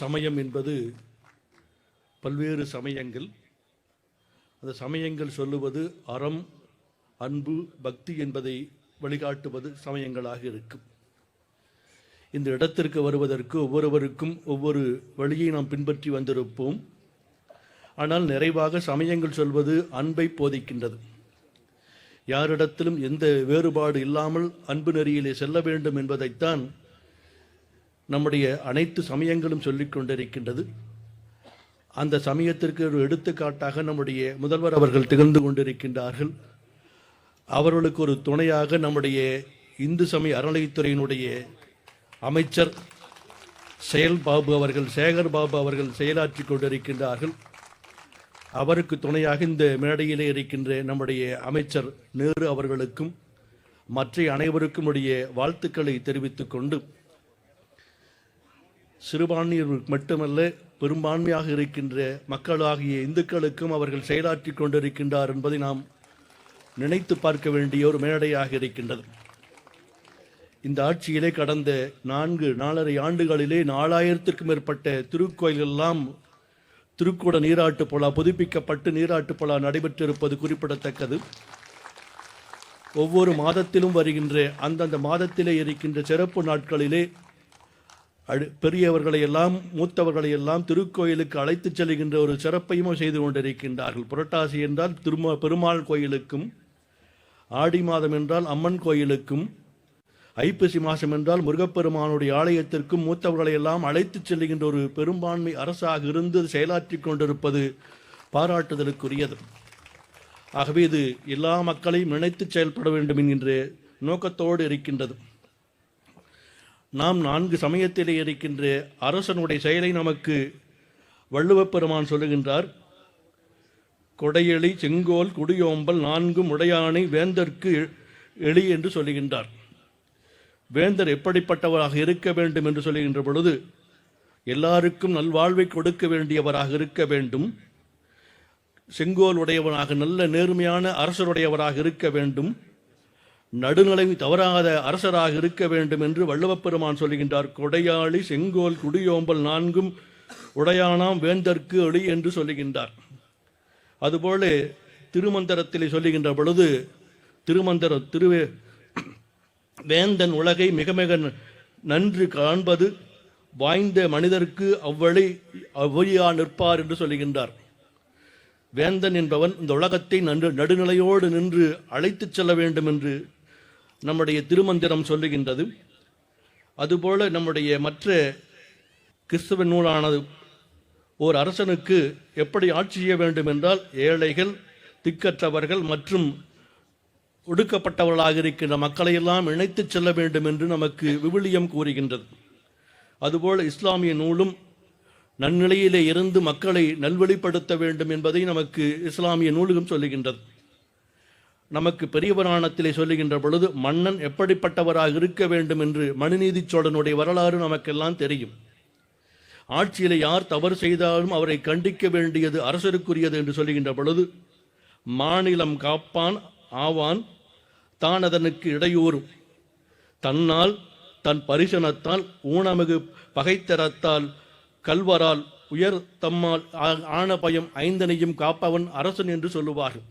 சமயம் என்பது பல்வேறு சமயங்கள். அந்த சமயங்கள் சொல்லுவது அறம், அன்பு, பக்தி என்பதை வழிகாட்டுவது சமயங்களாக இருக்கும். இந்த இடத்திற்கு வருவதற்கு ஒவ்வொருவருக்கும் ஒவ்வொரு வழியை நாம் பின்பற்றி வந்திருப்போம். ஆனால் நிறைவாக சமயங்கள் சொல்வது அன்பை போதிக்கின்றது. யாரிடத்திலும் எந்த வேறுபாடு இல்லாமல் அன்பு நெறியிலே செல்ல வேண்டும் என்பதைத்தான் நம்முடைய அனைத்து சமயங்களும் சொல்லிக் கொண்டிருக்கின்றது. அந்த சமயத்திற்கு ஒரு எடுத்துக்காட்டாக நம்முடைய முதல்வர் அவர்கள் திகழ்ந்து கொண்டிருக்கின்றார்கள். அவர்களுக்கு ஒரு துணையாக நம்முடைய இந்து சமய அறநிலையத்துறையினுடைய அமைச்சர் சேகர் பாபு அவர்கள் செயலாற்றி கொண்டிருக்கின்றார்கள். அவருக்கு துணையாக இந்த மேடையிலே இருக்கின்ற நம்முடைய அமைச்சர் நேரு அவர்களுக்கும் மற்ற அனைவருக்கும் உடைய வாழ்த்துக்களை தெரிவித்துக் கொண்டு, சிறுபான்மையர் மட்டுமல்ல பெரும்பான்மையாக இருக்கின்ற மக்களாகிய இந்துக்களுக்கும் அவர்கள் செயலாற்றி கொண்டிருக்கின்றார் என்பதை நாம் நினைத்து பார்க்க வேண்டிய ஒரு மேடையாக இருக்கின்றது. இந்த ஆட்சியிலே கடந்த 4.5 ஆண்டுகளிலே 4000த்திற்கும் மேற்பட்ட திருக்கோயிலெல்லாம் திருக்கூட நீராட்டு போலா புதுப்பிக்கப்பட்டு நீராட்டு போலா நடைபெற்றிருப்பது குறிப்பிடத்தக்கது. ஒவ்வொரு மாதத்திலும் வருகின்ற அந்தந்த மாதத்திலே இருக்கின்ற சிறப்பு நாட்களிலே பெரியவர்களை எல்லாம் மூத்தவர்களை எல்லாம் திருக்கோயிலுக்கு அழைத்துச் செல்கின்ற ஒரு சிறப்பையும் செய்து கொண்டிருக்கின்றார்கள். புரட்டாசி என்றால் பெருமாள் கோயிலுக்கும், ஆடி மாதம் என்றால் அம்மன் கோயிலுக்கும், ஐப்பசி மாதம் என்றால் முருகப்பெருமானுடைய ஆலயத்திற்கும் மூத்தவர்களை எல்லாம் அழைத்துச் செல்கின்ற ஒரு பெரும்பான்மை அரசாக இருந்து செயலாற்றி கொண்டிருப்பது பாராட்டுதலுக்குரியது. ஆகவே இது எல்லா மக்களையும் நினைத்து செயல்பட வேண்டும் என்கின்ற நோக்கத்தோடு இருக்கின்றது. நாம் 4 சமயத்திலே இருக்கின்ற அரசனுடைய செயலை நமக்கு வள்ளுவப்பெருமான் சொல்லுகின்றார். கொடையெளி, செங்கோல், குடியோம்பல் 4 உடையானை வேந்தற்கு எளி என்று சொல்லுகின்றார். வேந்தர் எப்படிப்பட்டவராக இருக்க வேண்டும் என்று சொல்லுகின்ற பொழுது, எல்லாருக்கும் நல்வாழ்வை கொடுக்க வேண்டியவராக இருக்க வேண்டும். செங்கோல் உடையவராக நல்ல நேர்மையான அரசருடையவராக இருக்க வேண்டும். நடுநிலை தவறாத அரசராக இருக்க வேண்டும் என்று வள்ளுவப்பெருமான் சொல்லுகின்றார். கொடையாளி, செங்கோல், குடியோம்பல் 4 உடையானாம் வேந்தற்கு எளி என்று சொல்லுகின்றார். அதுபோல திருமந்திரத்திலே சொல்லுகின்ற பொழுது வேந்தன் உலகை மிக மிக நன்று காண்பது வாய்ந்த மனிதருக்கு அவ்வழியா நிற்பார் என்று சொல்லுகின்றார். வேந்தன் என்பவன் இந்த உலகத்தை நடுநிலையோடு நின்று அழைத்துச் செல்ல வேண்டும் என்று நம்முடைய திருமந்திரம் சொல்லுகின்றது. அதுபோல நம்முடைய மற்ற கிறிஸ்தவ நூலானது ஓர் அரசனுக்கு எப்படி ஆட்சி செய்ய வேண்டும் என்றால், ஏழைகள், திக்கற்றவர்கள் மற்றும் ஒடுக்கப்பட்டவர்களாக இருக்கின்ற மக்களையெல்லாம் இணைத்துச் செல்ல வேண்டும் என்று நமக்கு விவிலியம் கூறுகின்றது. அதுபோல் இஸ்லாமிய நூலும் நன்னிலையிலே இருந்து மக்களை நல்வழிப்படுத்த வேண்டும் என்பதை நமக்கு இஸ்லாமிய நூலுக்கும் சொல்லுகின்றது. நமக்கு பெரிய புராணத்திலே சொல்லுகின்ற பொழுது மன்னன் எப்படிப்பட்டவராக இருக்க வேண்டும் என்று மனுநீதி சோழனுடைய வரலாறு நமக்கெல்லாம் தெரியும். ஆட்சியிலே யார் தவறு செய்தாலும் அவரை கண்டிக்க வேண்டியது அரசருக்குரியது என்று சொல்லுகின்ற பொழுது, மாநிலம் காப்பான் ஆவான் தான் அதனுக்கு இடையூறும், தன்னால் தன் பரிசனத்தால் ஊனமிகு பகைத்தரத்தால் கல்வரால் உயர் தம்மால் ஆன பயம் 5 காப்பவன் அரசன் என்று சொல்லுவார்கள்.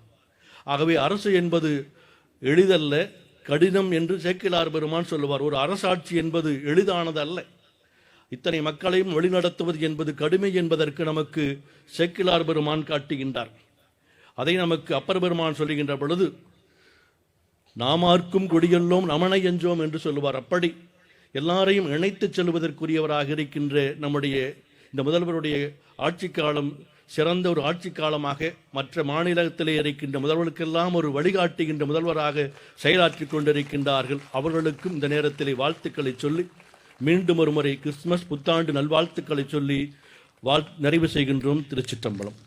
ஆகவே அரசு என்பது எளிதல்ல, கடினம் என்று சேக்கிழார் பெருமான் சொல்லுவார். ஒரு அரசாட்சி என்பது எளிதானது அல்ல. இத்தனை மக்களையும் வழிநடத்துவது என்பது கடுமை என்பதற்கு நமக்கு சேக்கிழார் பெருமான் காட்டுகின்றார். அதை நமக்கு அப்பர் பெருமான் சொல்லுகின்ற பொழுது, நாமார்க்கும் குடியெல்லோம் நமனை எஞ்சோம் என்று சொல்லுவார். அப்படி எல்லாரையும் இணைத்துச் செல்வதற்குரியவராக இருக்கின்ற நம்முடைய இந்த முதல்வருடைய ஆட்சி காலம் சிறந்த ஒரு ஆட்சி காலமாக மற்ற மாநிலத்திலே இருக்கின்ற முதல்வர்களுக்கெல்லாம் ஒரு வழிகாட்டுகின்ற முதல்வராக செயலாற்றி கொண்டிருக்கின்றார்கள். அவர்களுக்கும் இந்த நேரத்திலே வாழ்த்துக்களை சொல்லி, மீண்டும் ஒரு முறை கிறிஸ்துமஸ் புத்தாண்டு நல்வாழ்த்துக்களை சொல்லி நிறைவு செய்கின்றோம். திருச்சிற்றம்பலம்.